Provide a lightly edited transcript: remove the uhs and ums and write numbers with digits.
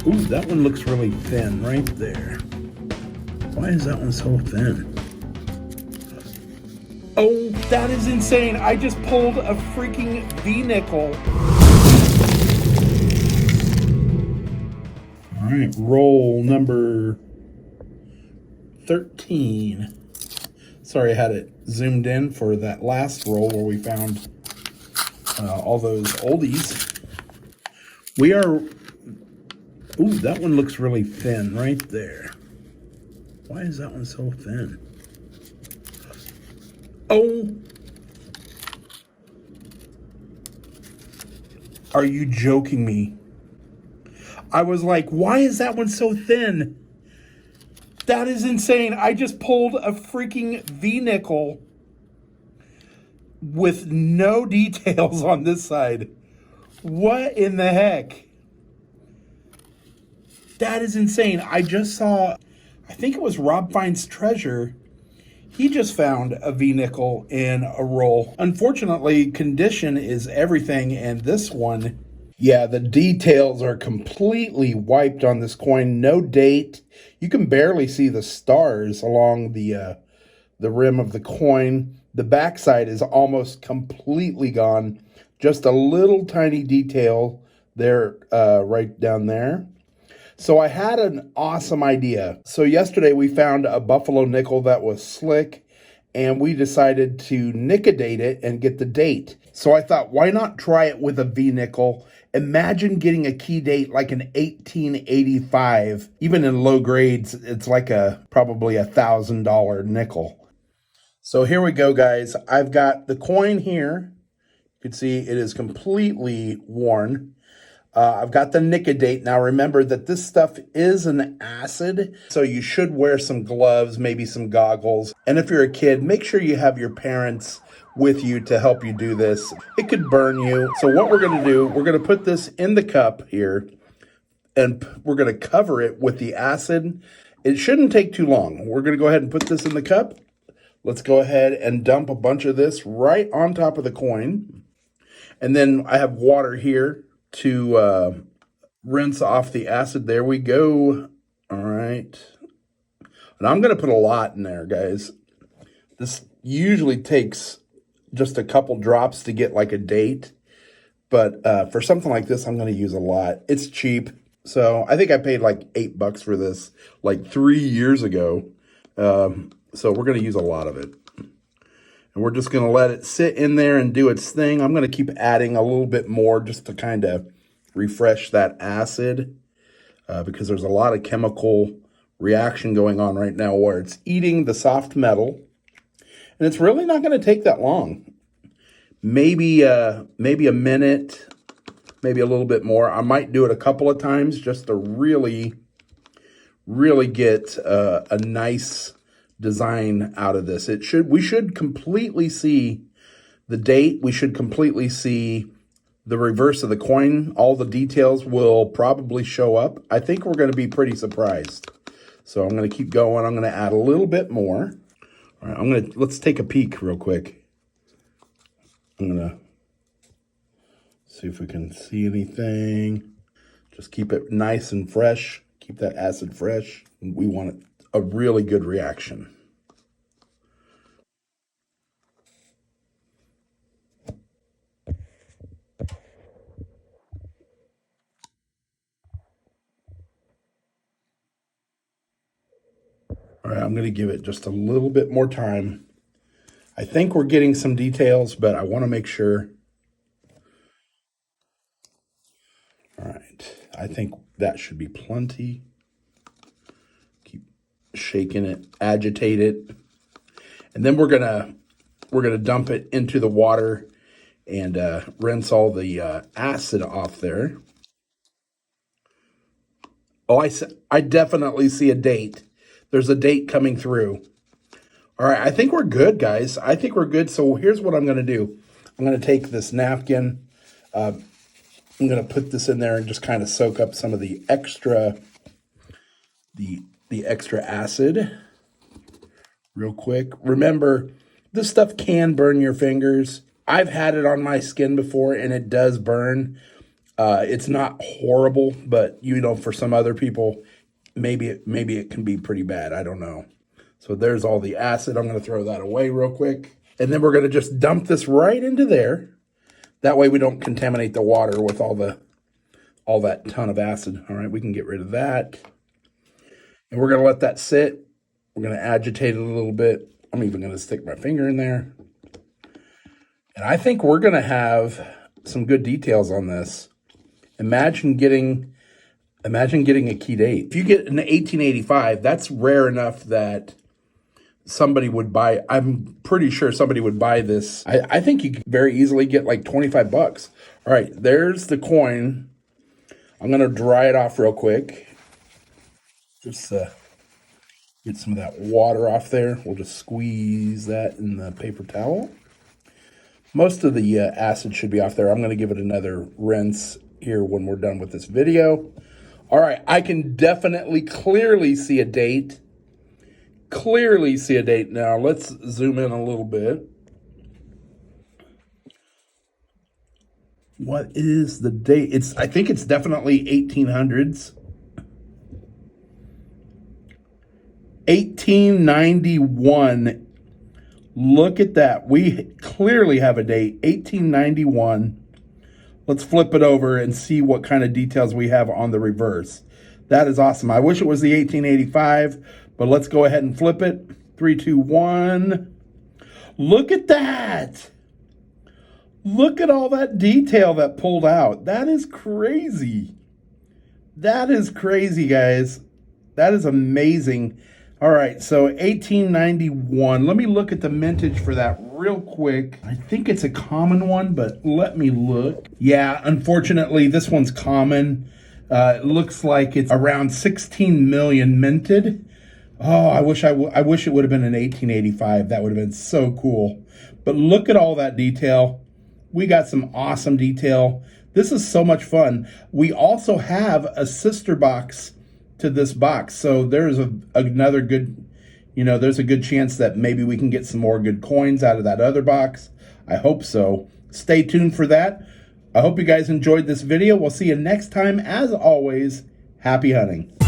Ooh, that one looks really thin right there. Why is that one so thin? Oh, that is insane. I just pulled a freaking V-nickel. All right, roll number 13. Sorry, I had it zoomed in for that last roll where we found all those oldies. We are... Ooh, that one looks really thin right there. Why is that one so thin? Oh! Are you joking me? I was like, why is that one so thin? That is insane. I just pulled a freaking V-nickel with no details on this side. What in the heck? That is insane. I just saw, I think it was Rob Finds Treasure. He just found a V-nickel in a roll. Unfortunately, condition is everything, and this one, yeah, the details are completely wiped on this coin. No date. You can barely see the stars along the rim of the coin. The backside is almost completely gone. Just a little tiny detail there, right down there. So I had an awesome idea. So yesterday we found a buffalo nickel that was slick, and we decided to nicodate it and get the date. So I thought, why not try it with a V-nickel? Imagine getting a key date like an 1885. Even in low grades, it's like probably $1,000 nickel. So here we go, guys. I've got the coin here. You can see it is completely worn. I've got the nicodate. Now remember that this stuff is an acid, so you should wear some gloves, maybe some goggles. And if you're a kid, make sure you have your parents with you to help you do this. It could burn you. So what we're going to do, we're going to put this in the cup here, and we're going to cover it with the acid. It shouldn't take too long. We're going to go ahead and put this in the cup. Let's go ahead and dump a bunch of this right on top of the coin. And then I have water here to rinse off the acid. There we go. All right. And I'm going to put a lot in there, guys. This usually takes just a couple drops to get like a date. But for something like this, I'm going to use a lot. It's cheap. So I think I paid like $8 for this like 3 years ago. So we're going to use a lot of it. And we're just going to let it sit in there and do its thing. I'm going to keep adding a little bit more just to kind of refresh that acid because there's a lot of chemical reaction going on right now where it's eating the soft metal. And it's really not going to take that long. Maybe a minute, maybe a little bit more. I might do it a couple of times just to really get a nice design out of this. We should completely see the date. We should completely see the reverse of the coin. All the details will probably show up. I think we're going to be pretty surprised. So I'm going to keep going. I'm going to add a little bit more. All right, let's take a peek real quick. I'm going to see if we can see anything. Just keep it nice and fresh. Keep that acid fresh. We want a really good reaction. All right, I'm going to give it just a little bit more time. I think we're getting some details, but I want to make sure. All right, I think that should be plenty. Keep shaking it, agitate it. And then we're gonna dump it into the water and rinse all the acid off there. Oh, I definitely see a date. There's a date coming through. All right, I think we're good, guys. I think we're good. So here's what I'm going to do. I'm going to take this napkin. I'm going to put this in there and just kind of soak up some of the extra, the extra acid real quick. Remember, this stuff can burn your fingers. I've had it on my skin before, and it does burn. It's not horrible, but you know, for some other people, maybe it can be pretty bad. I don't know. So there's all the acid. I'm going to throw that away real quick. And then we're going to just dump this right into there. That way we don't contaminate the water with all that ton of acid. All right, we can get rid of that. And we're going to let that sit. We're going to agitate it a little bit. I'm even going to stick my finger in there. And I think we're going to have some good details on this. Imagine getting a keyed 8. If you get an 1885, that's rare enough that somebody would buy. I'm pretty sure somebody would buy this. I think you could very easily get like 25 bucks. All right, there's the coin. I'm going to dry it off real quick. Just get some of that water off there. We'll just squeeze that in the paper towel. Most of the acid should be off there. I'm going to give it another rinse here when we're done with this video. All right, I can definitely clearly see a date. Clearly see a date now. Let's zoom in a little bit. What is the date? I think it's definitely 1800s. 1891. Look at that. We clearly have a date, 1891. Let's flip it over and see what kind of details we have on the reverse. That is awesome. I wish it was the 1885, but let's go ahead and flip it. 3, 2, 1. Look at that. Look at all that detail that pulled out. That is crazy. That is crazy, guys. That is amazing. All right, so 1891. Let me look at the mintage for that real quick. I think it's a common one, but let me look. Yeah, unfortunately, this one's common. It looks like it's around 16 million minted. Oh, I wish it would have been an 1885. That would have been so cool. But look at all that detail. We got some awesome detail. This is so much fun. We also have a sister box to this box. So there's another good, there's a good chance that maybe we can get some more good coins out of that other box. I hope so. Stay tuned for that. I hope you guys enjoyed this video. We'll see you next time. As always, happy hunting.